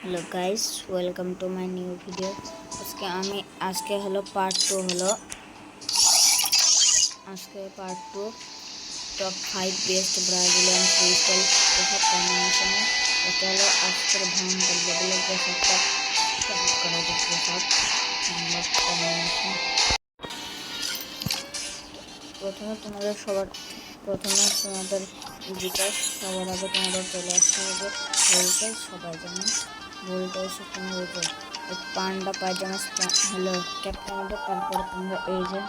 Hello guys, welcome to my new video. আজকে হলো part 2 হলো আজকে part 2 top 5 best Brazilian freestyle পোশাক কম্বিনেশনে। এটা হলো আজকের ভয়ঙ্কর লেভেলের পোশাকটা করা যায় পোশাক নাম্বার কম্বিনেশন। প্রথমে তোমাদের বিকাশ সবার আগে তোমাদের চলে আসতে হবে ভোল্টেজ। সবাই জানে ভোল্টেজ তোমাদের পান্ডা পায়জামা হলো ক্যাপ্টেন হবে। তারপরে তোমরা এই যে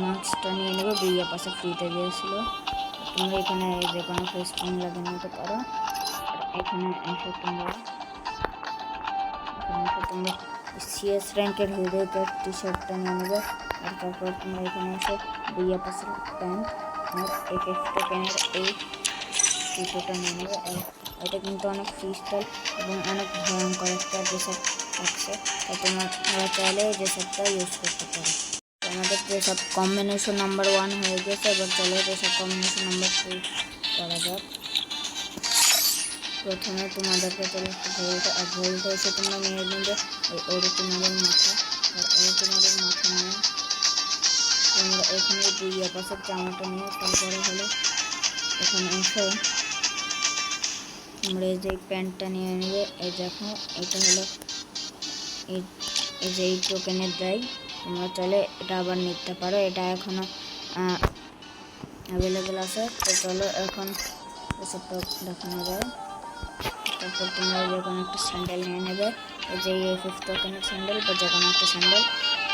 মাস্কটা নিয়ে নেবে, বুইয়া পাশে ফ্রিতে দিয়েছিল। তোমরা এখানে যে কোনো ফেস ক্রিম লাগিয়ে নিতে পারো। এখানে এসে তোমরা সিএস র্যাঙ্কের হিরো টি শার্টটা নিয়ে নেবে। আর তারপর তোমরা এখানে এসে বুইয়া পাশের প্যান্ট আর এফএফ টোকেনের এই জুতোটা নিয়ে নেবে। এটা কিন্তু অনেক ফ্রিস্টাইল এবং অনেক ভয়ঙ্কর একটা ড্রেস আপ আছে, তাই তোমরা চাইলে এই ড্রেস আপটা ইউজ করতে পারো। আমাদের ড্রেস আপ কম্বিনেশন নাম্বার 1 হয়ে গেছে। এবার চলো ড্রেস আপ কম্বিনেশন নাম্বার 2 করা যাক। প্রথমে তোমাদেরকে চলে ভোল্টে এসে তোমরা নিয়ে নেবে অরিজিনালের মাথা। আর অরিজিনালের মাথা নিয়ে তোমরা এখানে বুইয়া পাশের জামাটা নিয়ে তারপরে হলো এখানে এসে তোমরা এই যে প্যান্টটা নিয়ে নেবে। এই দেখো এটা হলো এই যে এই টোকেনের দেয়, তোমরা চলে এটা আবার নিতে পারো। এটা এখনো অ্যাভেলেবেল আছে। তো চলো এখন এসবটা দেখানো যায়। তারপর তোমরা যে কোনো একটা স্যান্ডেল নিয়ে নেবে, এই যে এফএফ টোকেনের স্যান্ডেল বা যে কোনো একটা স্যান্ডেল।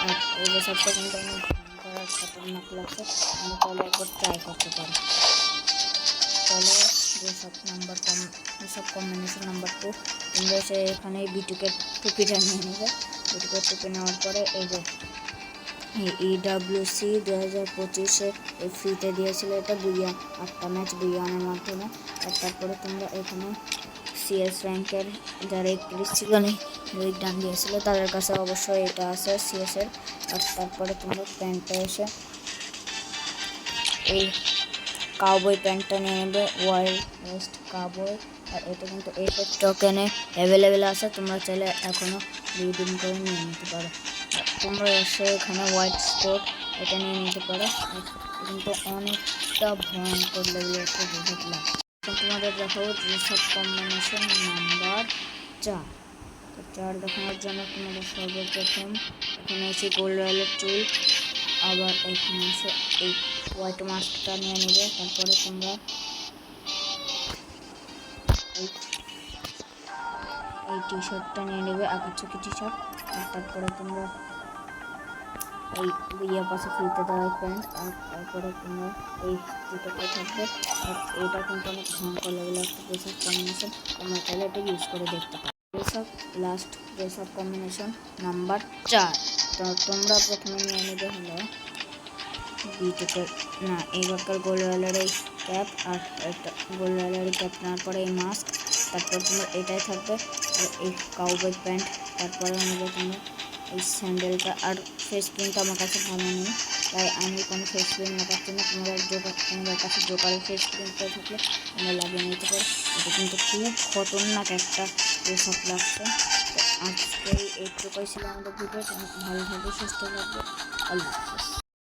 আর এই যে সবটা কিন্তু অনেক ভয়ঙ্কর খতরনাক লাগছে, আমি চলে একবার ট্রাই করতে পারি। চলো সব কম্বিনেশন নাম্বার 2 তোমরা এসে এখানে বিটুকের টুপিটা নিয়ে নেবে। বিটুকের টুপি নেওয়ার পরে এই যে EWC 2025 এই ফ্রিতে দিয়েছিল, এটা 8টা ম্যাচ বুইয়ানের মাধ্যমে। আর তারপরে তোমরা এখানে সিএস র্যাঙ্কের যারা 31 ছিল লিগ ডান দিয়েছিল তাদের কাছে অবশ্যই এটা আছে সিএসের। আর তারপরে তোমরা প্যান্টটা এসে এই কাউবয় প্যান্টটা নিয়ে নেবে, ওয়াইল্ড ওয়েস্ট কাউবয়। আর এটা কিন্তু এফএফ টোকেনে অ্যাভেলেবেল আছে, তোমরা চাইলে এখনও রিডিম করে নিয়ে নিতে পারো। তোমরা এসে এখানে হোয়াইট স্পট এটা নিয়ে নিতে পারো। কিন্তু অনেকটা ভয়ঙ্কর লেভেলের একটা রিজেক্ট লাগে। এখন তোমাদের দেখাবো যেসব কম্বিনেশন নাম্বার 4। তো 4 দেখানোর জন্য তোমাদের সর্বপ্রথম এখানে এসে গোল্ড রয়্যালের চুল, আবার এখানে এসে এই হোয়াইট মাস্কটা নিয়ে নেবে। তারপরে তোমরা এই টি শার্টটা নিয়ে নেবে, আকাচুকি টি শার্ট। আর তারপরে তোমরা এই বুইয়া পাশে ফ্রিতে দেওয়া প্যান্ট। আর তারপরে তোমরা এই জুতোটা থাকবে। আর এইটা কিন্তু অনেক ভয়ঙ্কর লেভেলের একটা ড্রেস আপ কম্বিনেশন, তোমরা চাইলে এটা ইউজ করে দেখতে পারো। Last dress up combination number 4। তো তোমরা প্রথমে নিয়ে নেবে হলো বিটুকের এইবারকার গোল্ড রয়্যালের এই ক্যাপ। আর একটা গোল্ড রয়্যালের ক্যাপ নেওয়ার পরে এই মাস্ক। তারপর তোমরা এটাই থাকবে আর এই কাউবয় প্যান্ট। তারপরে নেবে তোমরা এই স্যান্ডেলটা। আর ফেস ক্রিমটা আমার কাছে ভালো নেই, তাই আমি কোনো ফেস ক্রিম লাগাচ্ছি না। তোমাদের কাছে জোকারের ফেস ক্রিমটা থাকলে তোমরা লাগিয়ে নিতে পারো। এটা কিন্তু খুব খতরনাক একটা ড্রেস আপ লাগছে। তো আজকে এইটুকুই ছিল আমাদের ভিডিও। ভালো থাকবে, সুস্থ থাকবে। আল্লাহ।